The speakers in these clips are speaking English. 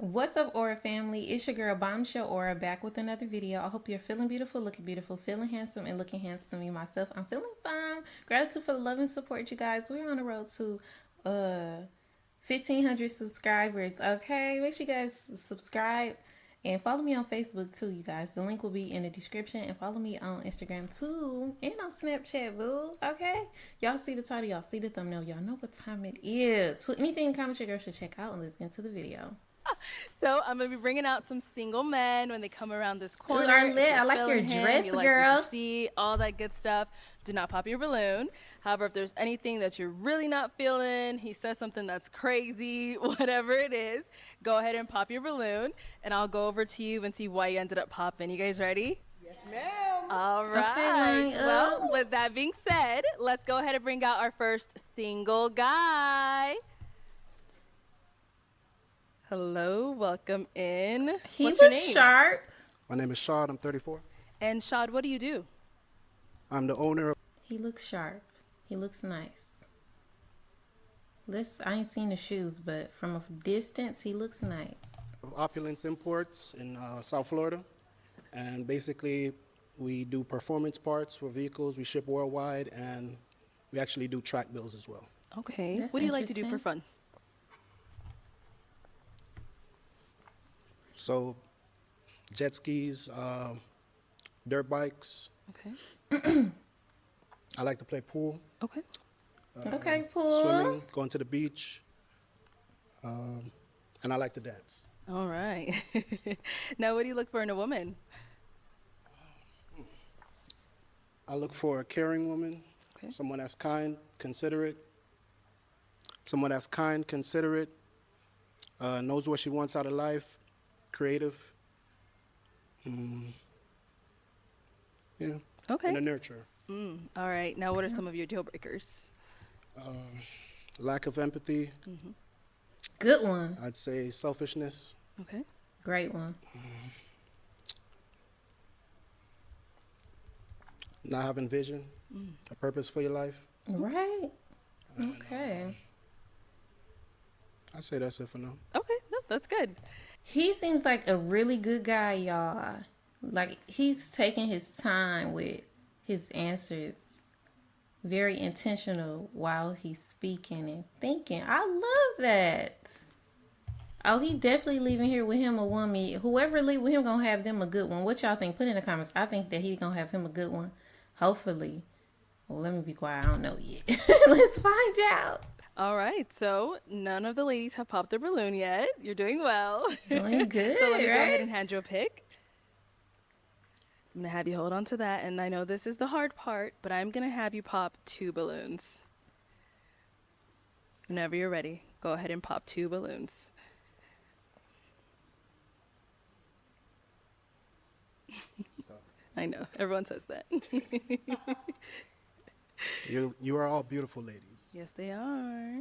What's up, Aura family? It's your girl Bombshell Aura back with another video. I hope you're feeling beautiful, feeling handsome, and looking handsome. Me myself, I'm feeling fine. Gratitude for the love and support, you guys. We're on the road to 1,500 subscribers. Okay, make sure you guys subscribe and follow me on Facebook too, you guys. The link will be in the description, and follow me on Instagram too and on Snapchat, boo. Okay, y'all see the title, y'all see the thumbnail, y'all know what time it is. Put anything in the comments your girl should check out, and let's get into the video. So I'm gonna be bringing out some single men when they come around this Ooh, corner. If Arlette, you're I like your feeling him, dress, you like what girl. you see, all that good stuff. Do not pop your balloon. However, if there's anything that you're really not feeling, he says something that's crazy, whatever it is, go ahead and pop your balloon, and I'll go over to you and see why you ended up popping. You guys ready? Yes, ma'am. All Okay, right. line Well, up. with that being said, let's go ahead and bring out our first single guy. Hello, welcome in. He What's your looks name? sharp. My name is Shad. I'm 34. And Shad, what do you do? I'm the owner He looks sharp. He looks nice. I ain't seen the shoes, but from a distance, he looks nice. of Opulence Imports in South Florida. And basically, we do performance parts for vehicles. We ship worldwide, and we actually do track bills as well. Okay. That's What do you like to do for interesting. fun? So, jet skis, dirt bikes. Okay. I like to play pool, Okay. Okay, pool. swimming, going to the beach, and I like to dance. All right. Now, what do you look for in a woman? I look for a caring woman, Okay. someone that's kind, considerate, knows what she wants out of life, creative. Mm, yeah, and Okay. a nurturer. All right. Now, what are some of your deal breakers? Lack of empathy, Good one. I'd say selfishness, Okay. Great one. not having vision, a purpose for your life. Right. Okay. I'd say that's it for now. Okay. No, that's good. He seems like a really good guy, y'all. Like, he's taking his time with his answers. Very intentional while he's speaking and thinking. I love that. Oh, he definitely leaving here with him a woman. Whoever leave with him gonna have them a good one. What y'all think? Put in the comments. I think that he's gonna have him a good one. Hopefully. Well, let me be quiet. I don't know yet. Let's find out. All right. So, none of the ladies have popped their balloon yet. You're doing well. Doing good, So, let me go ahead right? and hand you a pick. I'm going to have you hold on to that. And I know this is the hard part, but I'm going to have you pop 2 balloons. Whenever you're ready, go ahead and pop 2 balloons. I know. Everyone says that. You are all beautiful ladies. Yes, they are.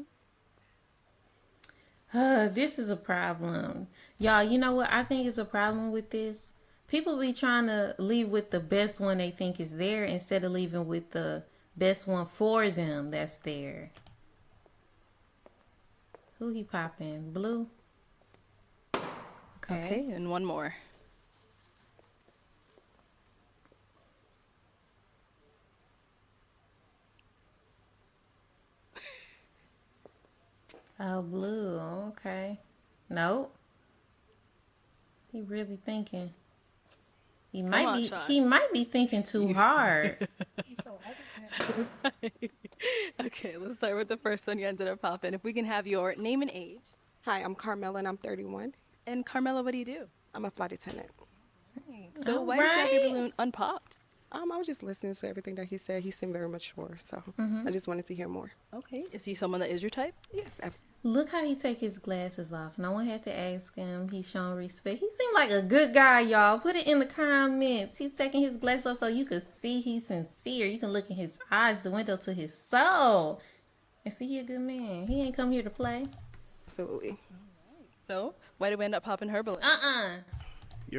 This is a problem. Y'all, you know what I think is a problem with this? People be trying to leave with the best one they think is there instead of leaving with the best one for them that's there. Who he popping? Blue? Okay, and one more. Oh, blue. Okay. Nope. He really thinking. He on, might be Sean. he might be thinking too hard. Okay, let's start with the first one you ended up popping. If we can have your name and age. Hi, I'm Carmela and I'm 31. And Carmela, what do you do? I'm a flight attendant. So All why did you have your right. balloon unpopped? I was just listening to everything that he said. He seemed very mature, so I just wanted to hear more. Okay, is he someone that is your type? Yes, absolutely. Look how he take his glasses off. No one had to ask him. He's showing respect. He seemed like a good guy, y'all. Put it in the comments. He's taking his glasses off so you can see he's sincere. You can look in his eyes, the window to his soul. And see he a good man. He ain't come here to play. Absolutely. So why did we end up popping her balloon?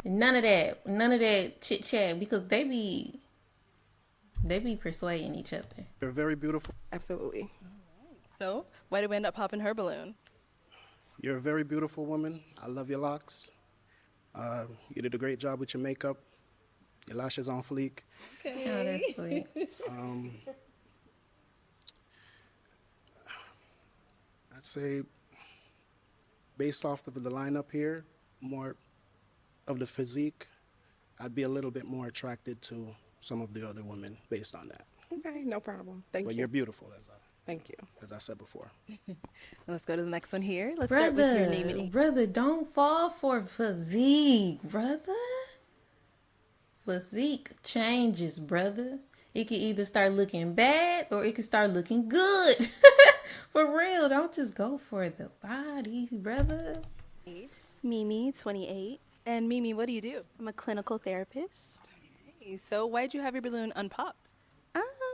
None of that. None of that chit chat because they be persuading each other. You're very beautiful. Absolutely. So why did we end up popping her balloon? You're a very beautiful woman. I love your locks. You did a great job with your makeup. Your lashes on fleek. Oh, that's sweet. Um, I'd say, based off of the lineup here, more of the physique, I'd be a little bit more attracted to some of the other women based on that. Okay, no problem. Thank But you. you're beautiful, Thank you. as I said before. Let's go to the next one here. Let's start with your name and age. Brother, don't fall for physique, brother. Physique changes, brother. It can either start looking bad or it can start looking good. For real, don't just go for the body, brother. Age. Mimi, 28. And Mimi, what do you do? I'm a clinical therapist. Okay, so why'd you have your balloon unpopped?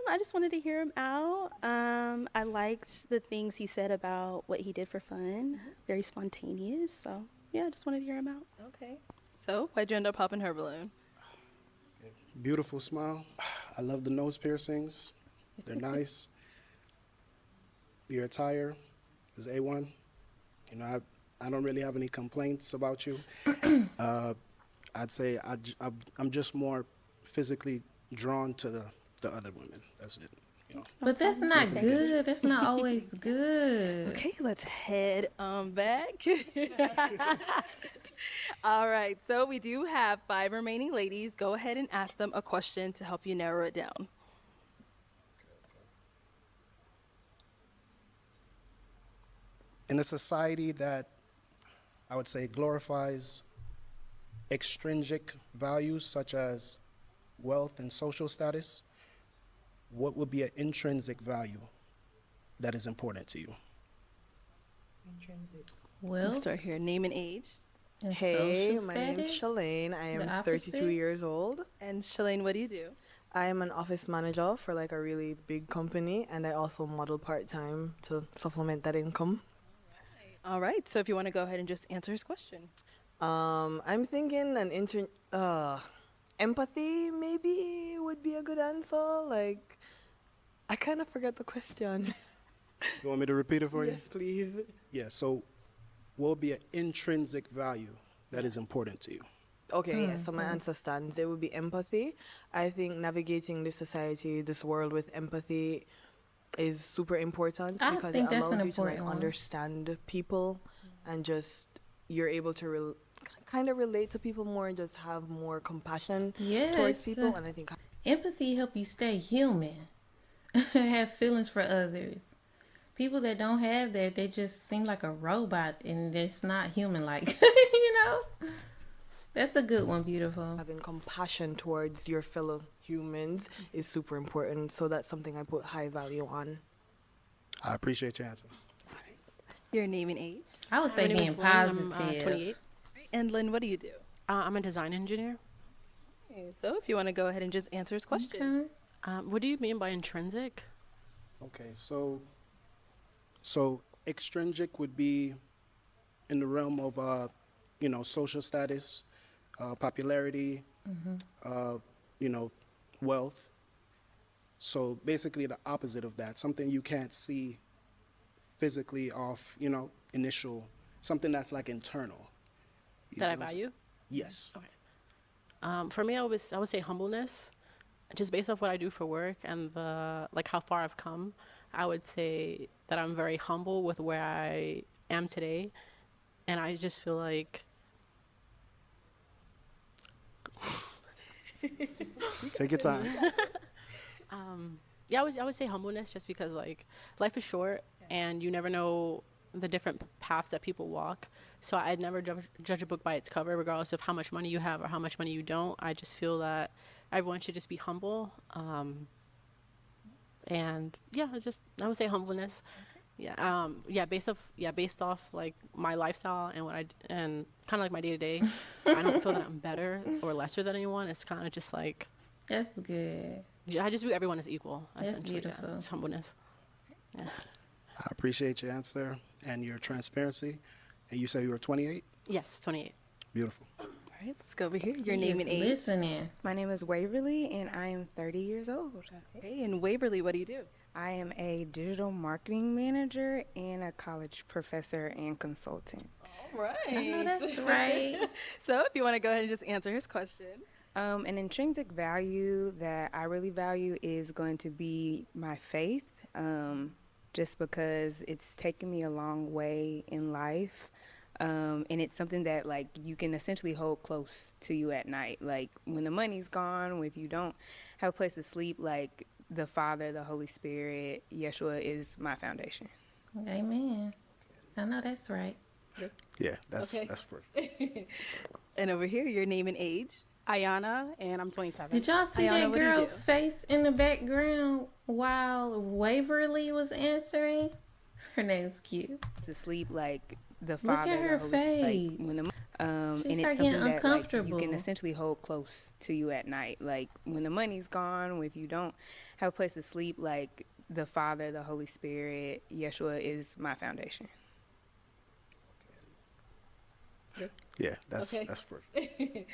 I just wanted to hear him out. I liked the things he said about what he did for fun. Very spontaneous. So, yeah, I just wanted to hear him out. Okay. So why'd you end up popping her balloon? Beautiful smile. I love the nose piercings. They're nice. Your attire is A1. You know, I don't really have any complaints about you. I'd say I'm just more physically drawn to the other women. That's it. You know. But that's not Nothing good. against That's not always good. Okay, let's head back. All right, so we do have 5 remaining ladies. Go ahead and ask them a question to help you narrow it down. In a society that I would say glorifies extrinsic values such as wealth and social status, what would be an intrinsic value that is important to you? Intrinsic. Well, Let's start here. Name and age. and Hey, social my name's status, Shalane. I the am opposite? 32 years old. And Shalane, what do you do? I am an office manager for like a really big company, and I also model part-time to supplement that income. All right, so if you want to go ahead and just answer his question. I'm thinking empathy maybe would be a good answer. Like, I kind of forget the question. You want me to repeat it for you? Yes, please. Yeah, so what would be an intrinsic value that is important to you? Okay, yeah, so my answer stands. It would be empathy. I think navigating this society, this world with empathy is super important I because think it that's an allows you to like important one. understand people and just you're able to kind of relate to people more and just have more compassion towards Yes. people. And I think Empathy help you stay human. Have feelings for others. People that don't have that, they just seem like a robot and it's not human like. You know? That's a good one, beautiful. having compassion towards your fellow humans is super important. So that's something I put high value on. I appreciate your answer. Your name and age. I would say My name being is Lynn. I'm, positive. 28. And Lynn, what do you do? I'm a design engineer. Okay, so if you want to go ahead and just answer his question. Okay. What do you mean by intrinsic? Okay, so extrinsic would be in the realm of social status, popularity, wealth. So basically the opposite of that, something you can't see physically off, initial, something that's like internal. You That see I what I'm saying? value? Yes. For me, I would say humbleness. Just based off what I do for work and how far I've come, I would say that I'm very humble with where I am today, and I just feel like Take your time. yeah, I would say humbleness just because like life is short and you never know the different paths that people walk. So I'd never judge a book by its cover, regardless of how much money you have or how much money you don't. I just feel that everyone should just be humble. And yeah, I would say humbleness. Based off like my lifestyle and and kind of like my day to day, I don't feel that I'm better or lesser than anyone. It's kind of just like That's good. I just view everyone as equal. That's Essentially, beautiful. Yeah, it's humbleness. Yeah. I appreciate your answer and your transparency. And you say you were 28? Yes, 28. Beautiful. All right, let's go over here. Your He name is and age. listening. My name is Waverly, and I am 30 years old. Okay, and Waverly, what do you do? I am a digital marketing manager and a college professor and consultant. All I know right. that's right. So if you want to go ahead and just answer his question. An intrinsic value that I really value is going to be my faith, just because it's taken me a long way in life. And it's something that like you can essentially hold close to you at night. Like when the money's gone, if you don't have a place to sleep, like the Father, the Holy Spirit, Yeshua is my foundation. Amen. I know that's right. Yeah, that's Okay. that's perfect. And over here, your name and age. Ayana, and I'm 27. Did y'all see Ayana, that what do you girl's do? face in the background while Waverly was answering? Her name's cute. To sleep, like the Look Father, at the her Holy Spirit, like face. when the She and start it's getting something that like you uncomfortable. can essentially hold close to you at night. Like when the money's gone, if you don't have a place to sleep, like the Father, the Holy Spirit, Yeshua is my foundation. Yeah, that's Okay. that's perfect.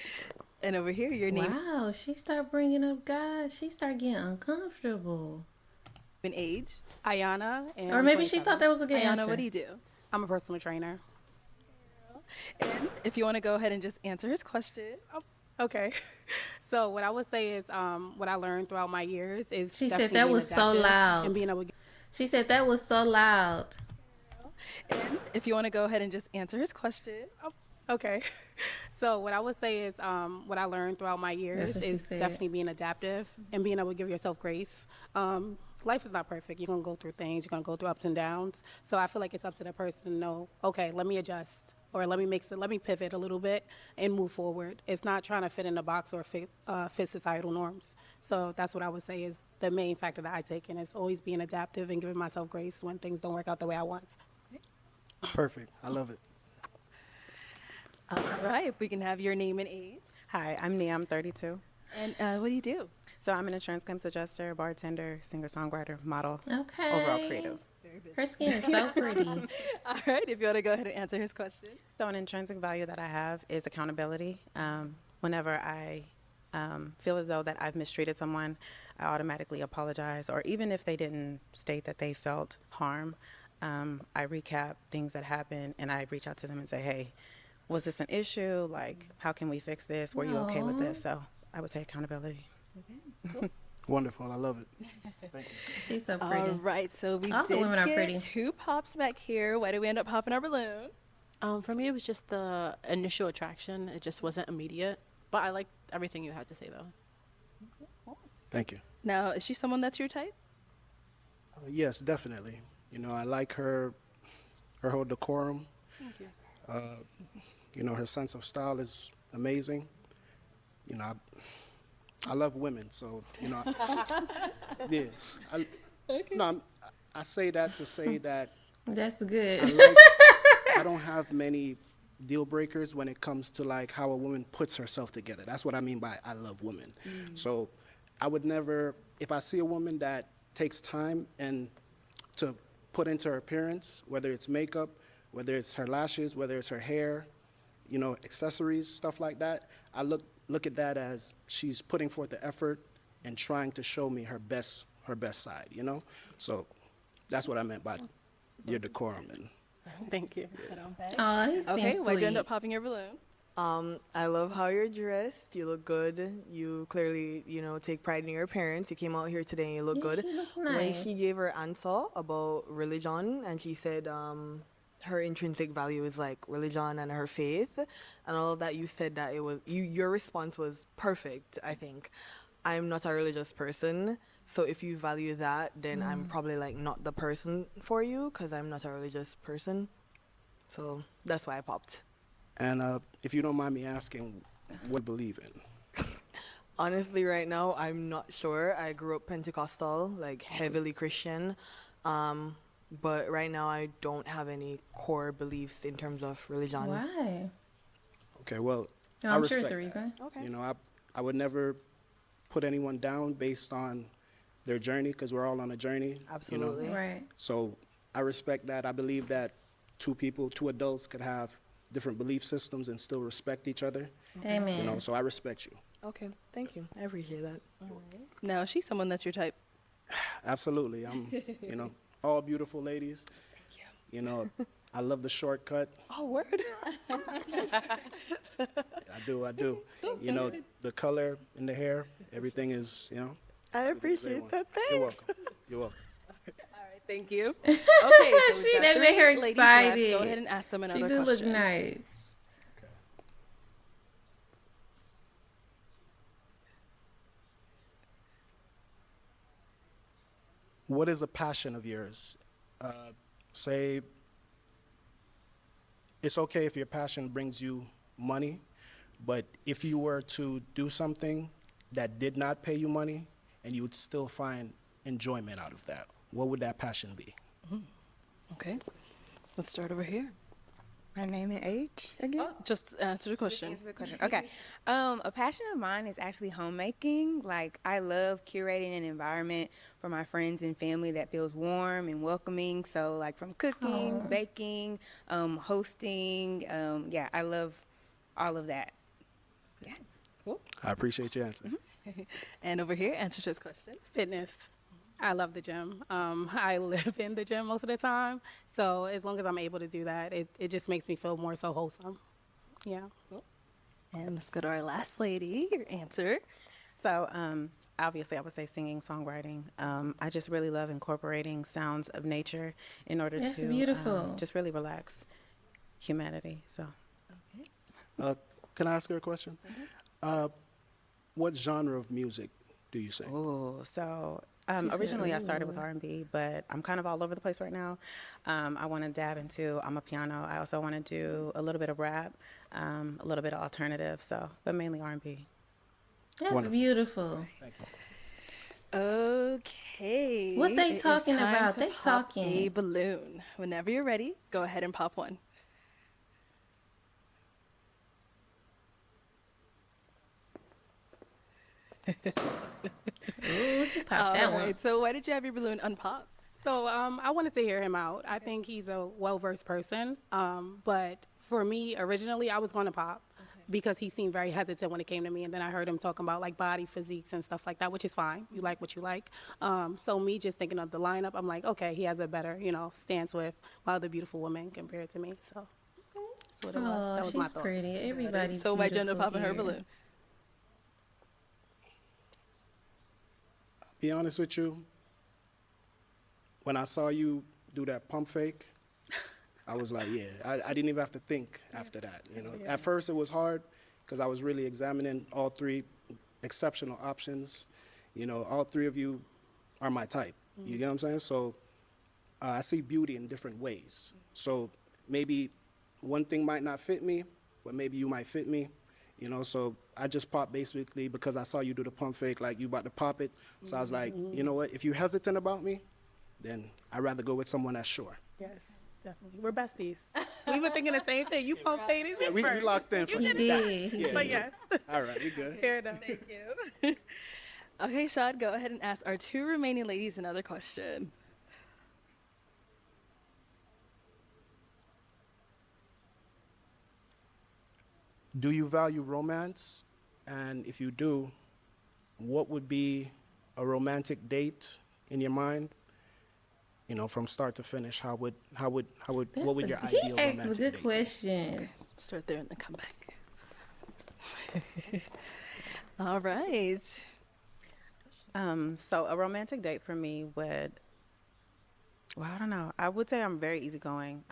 And over here, your name Wow, she start bringing up God. She start getting uncomfortable. and age. Ayana, and Or I'm maybe she 27. thought that was a good Ayana, answer. what do you do? I'm a personal trainer. And if you want to go ahead and just answer his question. Okay. So what I would say is what I learned throughout my years is She said definitely that being was so adaptive loud. and being able to She said that was so loud. And if you want to go ahead and just answer his question. Okay. So what I would say is what I learned throughout my That's years what she is said. definitely being adaptive and being able to give yourself grace. Life is not perfect. You're gonna go through things. You're gonna go through ups and downs. So I feel like it's up to the person to know, okay, let me adjust or let me pivot a little bit and move forward. It's not trying to fit in a box or fit societal norms. So that's what I would say is the main factor that I take in is always being adaptive and giving myself grace when things don't work out the way I want. Perfect. I love it. All right. If we can have your name and age. Hi, I'm Nia. I'm 32. And what do you do? So I'm an insurance claims adjuster, bartender, singer-songwriter, model, Okay. overall creative. Her skin is so pretty. All right. If you want to go ahead and answer his question. So an intrinsic value that I have is accountability. Whenever I feel as though that I've mistreated someone, I automatically apologize. Or even if they didn't state that they felt harm, I recap things that happened and I reach out to them and say, hey, was this an issue? Like, how can we fix this? Were you okay with Aw. this? So I would say accountability. Wonderful. I love it. Thank you. She's so All pretty. right. So we All the did women are get pretty. 2 pops back here. Why did we end up popping our balloon? For me, it was just the initial attraction. It just wasn't immediate. But I liked everything you had to say, though. Thank you. Now, is she someone that's your type? Yes, definitely. You know, I like her whole decorum. Thank you. Uh, you know, her sense of style is amazing. You know, I love women, so you know, yeah. I, Okay. no, I say that to say that That's good. I don't have many deal breakers when it comes to like how a woman puts herself together. That's what I mean by I love women. So I would never, if I see a woman that takes time and to put into her appearance, whether it's makeup, whether it's her lashes, whether it's her hair, you know, accessories, stuff like that, I look at that as she's putting forth the effort and trying to show me her best side, you know? So that's what I meant by your decorum and Thank you. Oh, he Okay. seems Why'd you end sweet. up popping your balloon? I love how you're dressed. You look good. You clearly, you know, take pride in your appearance. You came out here today and you look Yeah, good. he look When she nice. gave her answer about religion and she said her intrinsic value is like religion and her faith and all of that, you said that it was your response was perfect, I think. I'm not a religious person, so if you value that, then I'm probably like not the person for you because I'm not a religious person. So that's why I popped. And if you don't mind me asking, what do you believe in? Honestly, right now, I'm not sure. I grew up Pentecostal, like heavily Christian. Um, but right now, I don't have any core beliefs in terms of religion. Why? Okay, well, No, I I'm sure respect it's a that. reason. Okay. You know, I would never put anyone down based on their journey because we're all on a journey. You know, Absolutely. Right. so I respect that. I believe that two adults could have different belief systems and still respect each other. You know, Amen. so I respect you. Okay, thank you. I appreciate that. Now, is she someone that's your type? Absolutely. All beautiful ladies. You know, I love the shortcut. Oh, word. I do, I do. The color in the hair, everything is, I everything's appreciate A1. that. You're Thanks. welcome. You're welcome. All right, thank you. Okay, so we've See, got that made her three ladies left. Go ahead excited. and ask them She another do look question. nice. What is a passion of yours? Say it's okay if your passion brings you money, but if you were to do something that did not pay you money and you would still find enjoyment out of that, what would that passion be? Okay, let's start over here. My name and age again? Oh, just answer the question. Answer the question. Okay. A passion of mine is actually homemaking. Like I love curating an environment for my friends and family that feels warm and welcoming. So like from cooking, Oh, baking, hosting, yeah, I love all of that. Yeah. Cool. I appreciate your answer. And over here, answer this question. Fitness. I love the gym. I live in the gym most of the time. So as long as I'm able to do that, it just makes me feel more so wholesome. Yeah. Cool. And let's go to our last lady. Your answer. So, obviously, I would say singing, songwriting. I just really love incorporating sounds of nature in order that's to beautiful. just really relax humanity. So, Okay. Uh, can I ask her a question? Uh, what genre of music do you sing? oh, so She said, originally I started with ooh. R&B, but I'm kind of all over the place right now. I want to dab into, I'm a piano. I also want to do a little bit of rap, a little bit of alternative. So, but mainly R&B. That's Wonderful. beautiful. Thank you. Okay. What they It is talking time about? to They pop a talking. balloon. Whenever you're ready, go ahead and pop one. Ooh, he popped All that one. right. So why did you have your balloon unpop? So I wanted to hear him out. I think he's a well-versed person. But for me, originally, I was going to pop because he seemed very hesitant when it came to me. And then I heard him talking about like body physiques and stuff like that, which is fine. You like what you like. So me just thinking of the lineup, I'm like, okay, he has a better, stance with other beautiful women compared to me. So that's what it was. Oh, That was my she's thought. pretty. Got it. Everybody's So why did you end up beautiful popping her here. balloon? Be honest with you, when I saw you do that pump fake, I was like, yeah, I didn't even have to think after that. At first it was hard because I was really examining all three exceptional options. All three of you are my type. You get what I'm saying? So I see beauty in different ways. So maybe one thing might not fit me, but maybe you might fit me. So I just popped basically because I saw you do the pump fake, like you about to pop it. So I was like, you know what? If you're hesitant about me, then I'd rather go with someone that's sure. Yes, definitely. We're besties. We were thinking the same thing. You pump faded Yeah, it we first. locked in for He that. did. He Yeah. But did. yes, All right, we good. fair enough. Thank you. Okay, Shad, go ahead and ask our two remaining ladies another question. Do you value romance? And if you do, what would be a romantic date in your mind? From start to finish, what would your He ideal asks romantic good date be? Okay, questions. start there and then come back. All right. So a romantic date for me would, well, I don't know. I would say I'm very easygoing.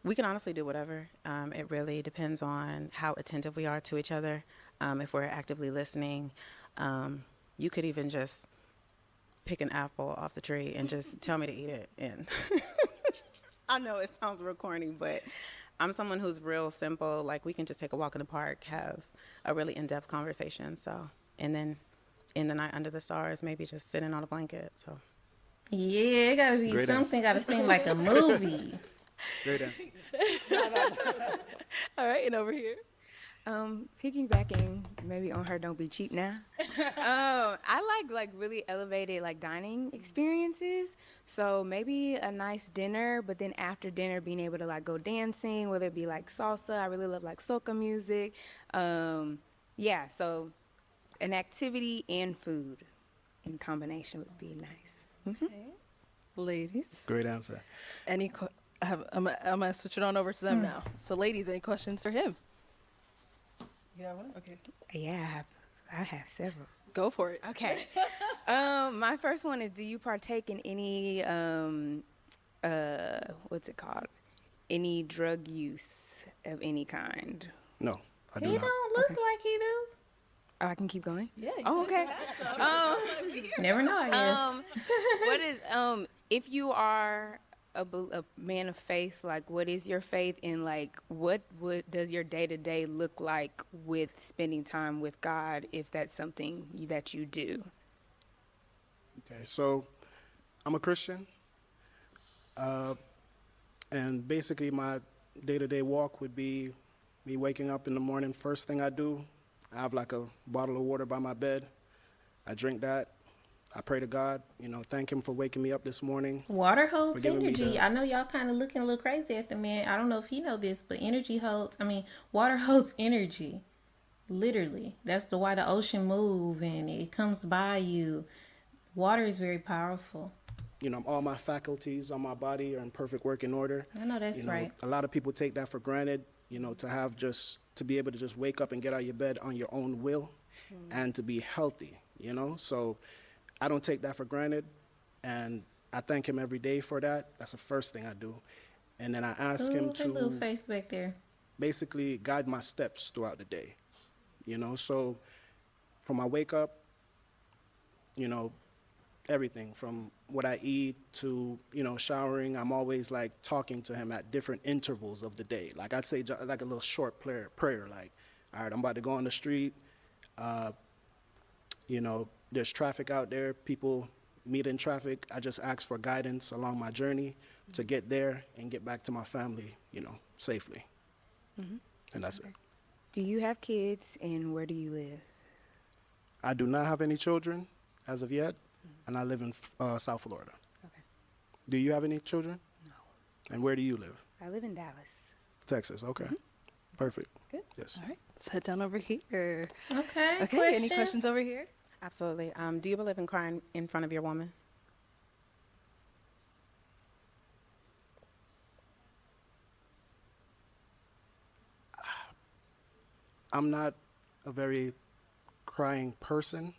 We can honestly do whatever. It really depends on how attentive we are to each other. If we're actively listening, you could even just pick an apple off the tree and just tell me to eat it. And I know it sounds real corny, but I'm someone who's real simple. Like we can just take a walk in the park, have a really in-depth conversation. So, and then in the night under the stars, maybe just sitting on a blanket. So, Yeah, it gotta be Great answer. something. Gotta seem like a movie. Great answer. All right, and over here. Piggybacking maybe on her "Don't Be Cheap Now." I like really elevated like dining experiences. So maybe a nice dinner, but then after dinner being able to like go dancing, whether it be like salsa. I really love like soca music. Yeah, so an activity and food. in combination would be nice. Hmm. Okay. Ladies, Great answer. I'm gonna switch it on over to them now. So, ladies, any questions for him? You have one? Okay. Yeah, I have several. Go for it. Okay. My first one is, do you partake in any what's it called? Any drug use of any kind? No, I do He not. don't look Okay. like he do. Oh, I can keep going. Yeah. Oh, okay. Never know, I guess. What is if you are a man of faith, like what is your faith in, like what would does your day to day look like with spending time with God, if that's something that you do? Okay, so I'm a Christian, uh, and basically my day-to-day walk would be me waking up in the morning. First thing I do, I have like a bottle of water by my bed. I drink that. I pray to God, thank him for waking me up this morning. Water For holds giving me energy. the, I know y'all kind of looking a little crazy at the man. I don't know if he know this, but water holds energy. Literally. That's why the ocean move and it comes by you. Water is very powerful. all my faculties on my body are in perfect working order. I know that's right. A lot of people take that for granted, to be able to just wake up and get out of your bed on your own will and to be healthy, So I don't take that for granted, and I thank him every day for that. That's the first thing I do. And then I ask him Her little to face back there. basically guide my steps throughout the day, So from my wake up, everything from what I eat to, showering, I'm always like talking to him at different intervals of the day. Like I'd say like a little short prayer, like, all right, I'm about to go on the street. There's traffic out there. People meet in traffic. I just ask for guidance along my journey to get there and get back to my family, safely. Hmm. And that's it. Do you have kids, and where do you live? I do not have any children as of yet, and I live in South Florida. Okay. Do you have any children? No. And where do you live? I live in Dallas. Texas. Okay. Perfect. Good. Yes. All right. Let's head down over here. Okay. Okay. Any questions over here? Absolutely. Do you believe in crying in front of your woman? I'm not a very crying person,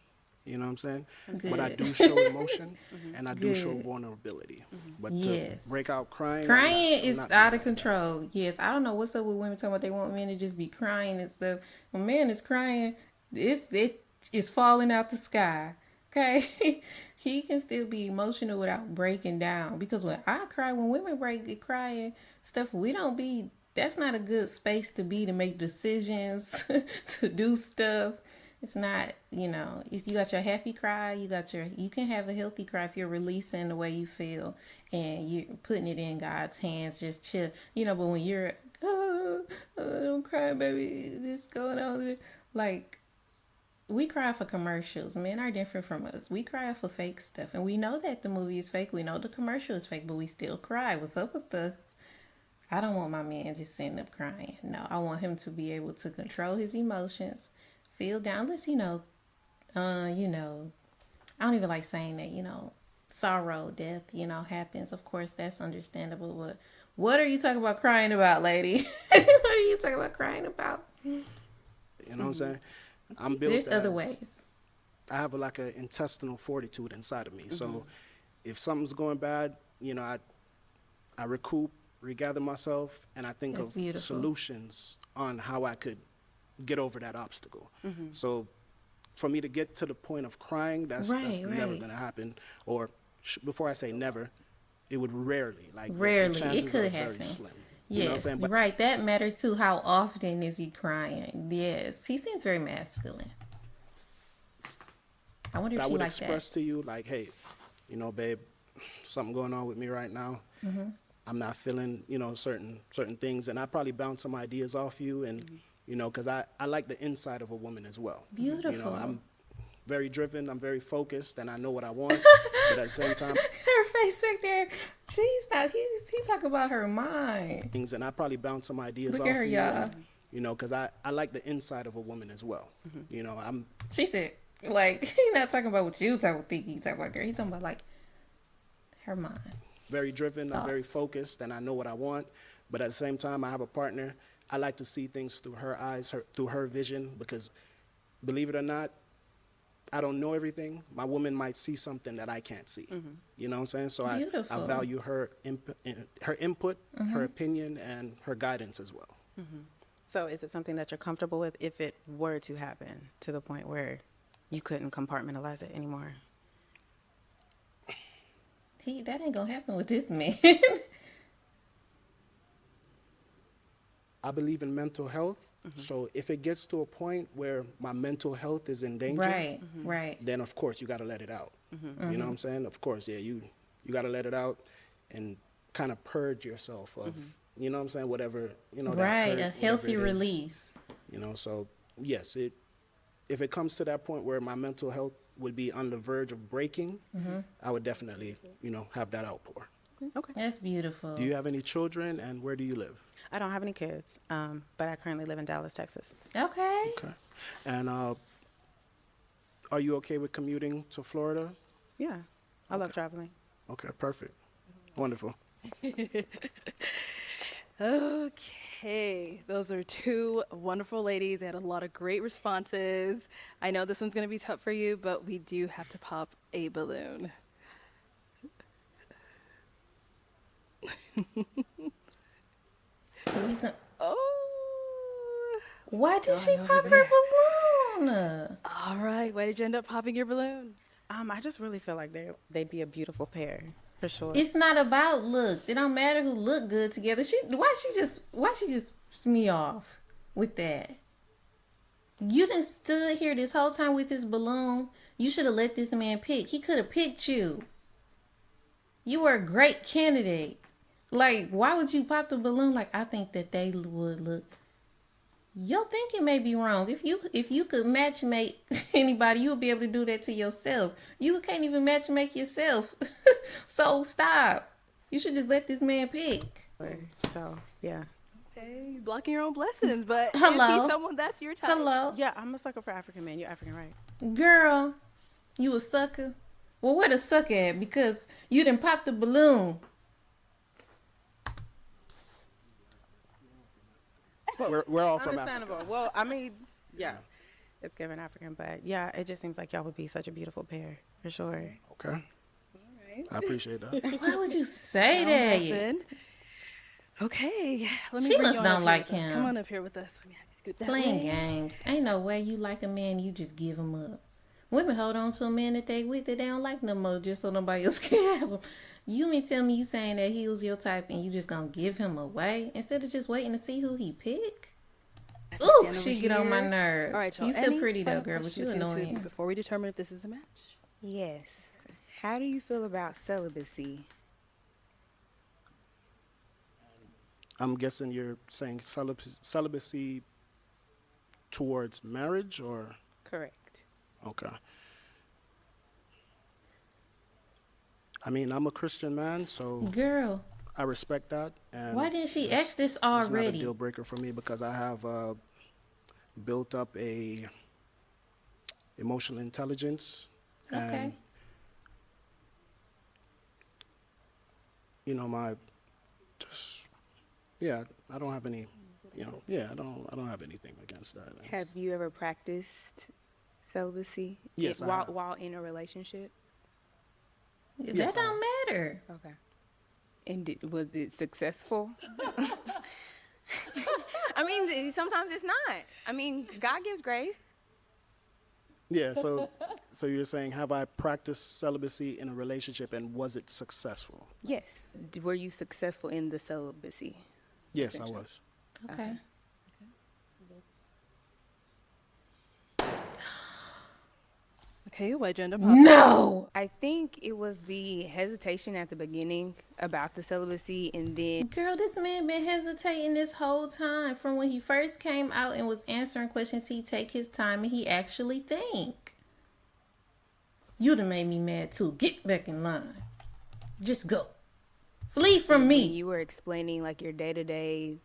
you know what I'm saying? But I Good. do show emotion and I do show Good. vulnerability. But Yes. to break out crying, Crying I'm is not out doing of that. control. Yes, I don't know what's up with women talking about they want men to just be crying and stuff. When man is crying, it's falling out the sky. Okay, he can still be emotional without breaking down. Because when I cry, when women break crying stuff, we don't be. That's not a good space to be to make decisions, to do stuff. It's not, if you got your happy cry, you can have a healthy cry if you're releasing the way you feel and you're putting it in God's hands, just chill, but when you're, don't cry, baby, this going on, like, we cry for commercials. Men are different from us. We cry for fake stuff, and we know that the movie is fake. We know the commercial is fake, but we still cry. What's up with us? I don't want my man just sitting up crying. No, I want him to be able to control his emotions, feel down. Unless, I don't even like saying that, sorrow, death, happens. Of course, that's understandable. But what are you talking about crying about, lady? What are you talking about crying about? You know what I'm saying? I'm built There's other as- ways. I have like an intestinal fortitude inside of me. So if something's going bad, I recoup, regather myself, and I think That's of beautiful. solutions on how I could get over that obstacle. So for me to get to the point of crying, that's Right, never right. going to happen. Or before I say never, it would rarely. Like Rarely. the It chances could are happen. very slim. You know what I'm Yes, saying? But right. That matters too. How often is he crying? Yes, he seems very masculine. I wonder if I she would like express that. to you like, hey, babe, something going on with me right now. I'm not feeling, certain things, and I probably bounce some ideas off you, and because I like the inside of a woman as well. Beautiful. I'm very driven, I'm very focused, and I know what I want, but at the same time, Her face back there. She's not. He talk about her mind. things, and I probably bounce some ideas Look off at her, you, y'all. and, because I like the inside of a woman as well. I'm She said, Like, he's not talking about what you think he's talking about, girl. He's talking about, like, her mind. Very driven, I'm very Thoughts. focused, and I know what I want. But at the same time, I have a partner. I like to see things through her eyes, through her vision, because believe it or not, I don't know everything. My woman might see something that I can't see. You know what I'm saying? So I Beautiful. value her input, her opinion, and her guidance as well. So is it something that you're comfortable with if it were to happen to the point where you couldn't compartmentalize it anymore? That ain't gonna happen with this man. I believe in mental health. So if it gets to a point where my mental health is in danger, Right, right. then of course you got to let it out. You know what I'm saying? Of course, yeah, you got to let it out and kind of purge yourself of, you know what I'm saying, whatever, you know, that Right, hurt, a whatever healthy it is. release. You know, so yes, if it comes to that point where my mental health would be on the verge of breaking, I would definitely, you know, have that outpour. Okay. That's beautiful. Do you have any children, and where do you live? I don't have any kids, but I currently live in Dallas, Texas. Okay. Okay. And are you okay with commuting to Florida? Yeah, I love traveling. Okay, perfect. Wonderful. Okay, those are two wonderful ladies. They had a lot of great responses. I know this one's going to be tough for you, but we do have to pop a balloon. He's not- Oh, Why did what's she going on pop over her there? balloon? All right, why did you end up popping your balloon? I just really feel like they'd be a beautiful pair, for sure. It's not about looks. It don't matter who look good together. Why she just piss me off with that? You done stood here this whole time with this balloon. You should have let this man pick. He could have picked you. You were a great candidate. Like, why would you pop the balloon? Like, I think that they would look. Your thinking may be wrong. If you could matchmake anybody, you would be able to do that to yourself. You can't even matchmake yourself. So stop. You should just let this man pick. So, yeah. Okay, you're blocking your own blessings, but Hello? is he someone that's your type? Hello? Yeah, I'm a sucker for African men. You're African, right? Girl, you a sucker? Well, where the sucker at? Because you didn't pop the balloon. We're all from Understandable. Africa. Well, I mean, yeah, it's given African, but yeah, it just seems like y'all would be such a beautiful pair, for sure. Okay. Right. I appreciate that. Why would you say Now that? listen. Okay, let me She bring must you on don't up here like with us. him. Come on up here with us. Let me have you scoot that Playing way. games. Ain't no way you like a man, you just give him up. Women hold on to a man that they with that they don't like no more just so nobody else can have him. You mean tell me you saying that he was your type and you just gonna give him away instead of just waiting to see who he pick? Ooh, Stand over she get on my here. nerves. All right, y'all. You still Any pretty though, final girl, but you questions between the two of you annoying. before we determine if this is a match? Yes. How do you feel about celibacy? I'm guessing you're saying celibacy towards marriage, or Correct. okay. I mean, I'm a Christian man, so Girl, I respect that. And why didn't she it's- ask this It's not a already? deal breaker for me because I have built up a emotional intelligence, Okay. and you know my just yeah. I don't have any. You know, yeah. I don't have anything against that. Have you ever practiced celibacy Yes, I while have. while in a relationship? That Yes, I don't matter. Okay. And was it successful? I mean, sometimes it's not. I mean, God gives grace. Yeah. So you're saying, have I practiced celibacy in a relationship, and was it successful? Yes. Were you successful in the celibacy? Yes, I Essentially. was. Okay. Okay, why'd you end up No. I think it was the hesitation at the beginning about the celibacy, and then Girl, this man been hesitating this whole time. From when he first came out and was answering questions, he take his time and he actually think. You done made me mad too. Get back in line. Just go. Flee from when me. you were explaining like your day-to-day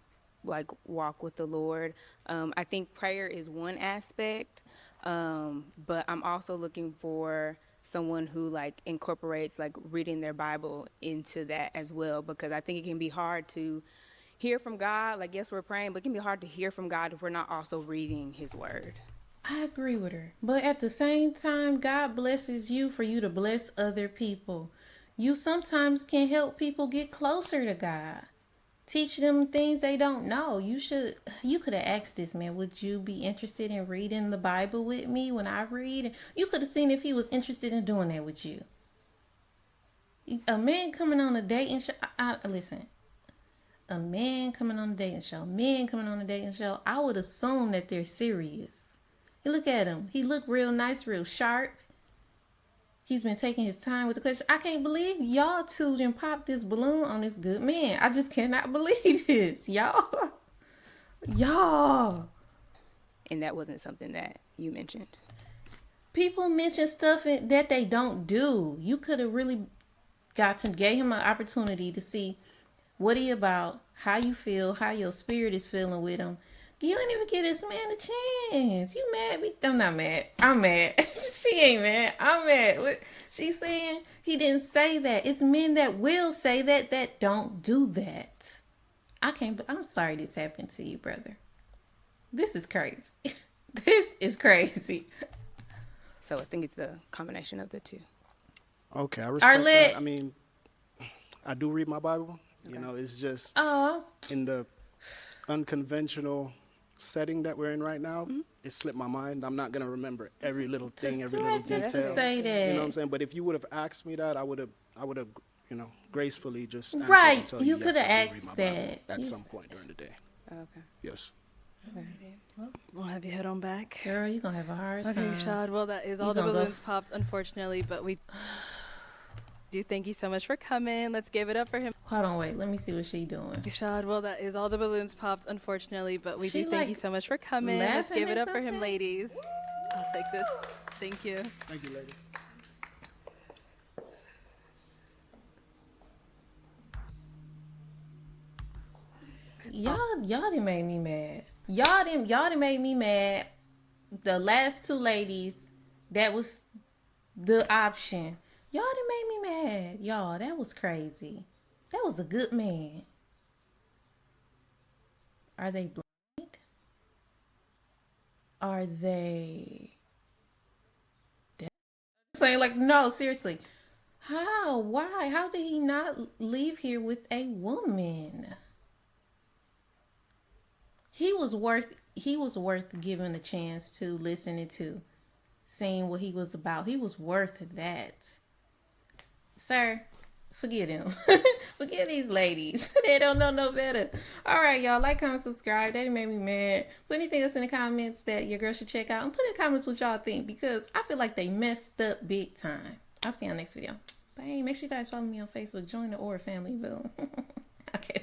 like walk with the Lord, I think prayer is one aspect, But I'm also looking for someone who like incorporates like reading their Bible into that as well, because I think it can be hard to hear from God. Like, yes, we're praying, but it can be hard to hear from God if we're not also reading His Word. I agree with her. But at the same time, God blesses you for you to bless other people. You sometimes can help people get closer to God. Teach them things they don't know. You could have asked this man, would you be interested in reading the Bible with me when I read? You could have seen if he was interested in doing that with you. A man coming on a dating show, listen, a man coming on a dating show, men coming on a dating show, I would assume that they're serious. You look at him. He look real nice, real sharp. He's been taking his time with the question. I can't believe y'all two done popped this balloon on this good man. I just cannot believe this. Y'all. Y'all. And that wasn't something that you mentioned. People mention stuff that they don't do. You could have really gave him an opportunity to see what he about, how you feel, how your spirit is feeling with him. You ain't even give this man a chance. You mad? I'm not mad. I'm mad. She ain't mad. I'm mad. What she's saying? He didn't say that. It's men that will say that don't do that. I'm sorry this happened to you, brother. This is crazy. This is crazy. So I think it's the combination of the two. Okay, I respect Arlette. that. I mean, I do read my Bible. Okay. You know, it's just Oh, in the unconventional setting that we're in right now, it slipped my mind. I'm not gonna remember every little thing, every little just detail. to say that. You know what I'm saying? But if you would have asked me that, I would have, gracefully just answered Right, and tell you yes, coulda I do read asked my Bible that. at Yes. some point during the day. Okay. Yes. Well, we'll have you head on back. Girl, you're gonna have a hard Okay, time. Shad. Well, that is You all the gonna go balloons popped, unfortunately, but we do thank you so much for coming. Let's give it up for him. Hold on, wait. Let me see what she doing. Shad, well, that is all the balloons popped, unfortunately, but we She, do thank like, you so much for coming. Let's laughing give it or up for him, something? ladies. I'll take this. Thank you. Thank you, ladies. Y'all done made me mad. Y'all done made me mad. The last two ladies, that was the option. Y'all done made me mad. Y'all, that was crazy. That was a good man. Are they blind? Are they deaf? Saying like, no, seriously. How? Why? How did he not leave here with a woman? He was worth giving a chance to, listening to, seeing what he was about. He was worth that. Sir, forget him. Forget these ladies. They don't know no better. All right, y'all. Like, comment, subscribe. That made me mad. Put anything else in the comments that your girl should check out. And put in the comments what y'all think, because I feel like they messed up big time. I'll see y'all next video. Bye. Make sure you guys follow me on Facebook. Join the Aura family. Boom. Okay.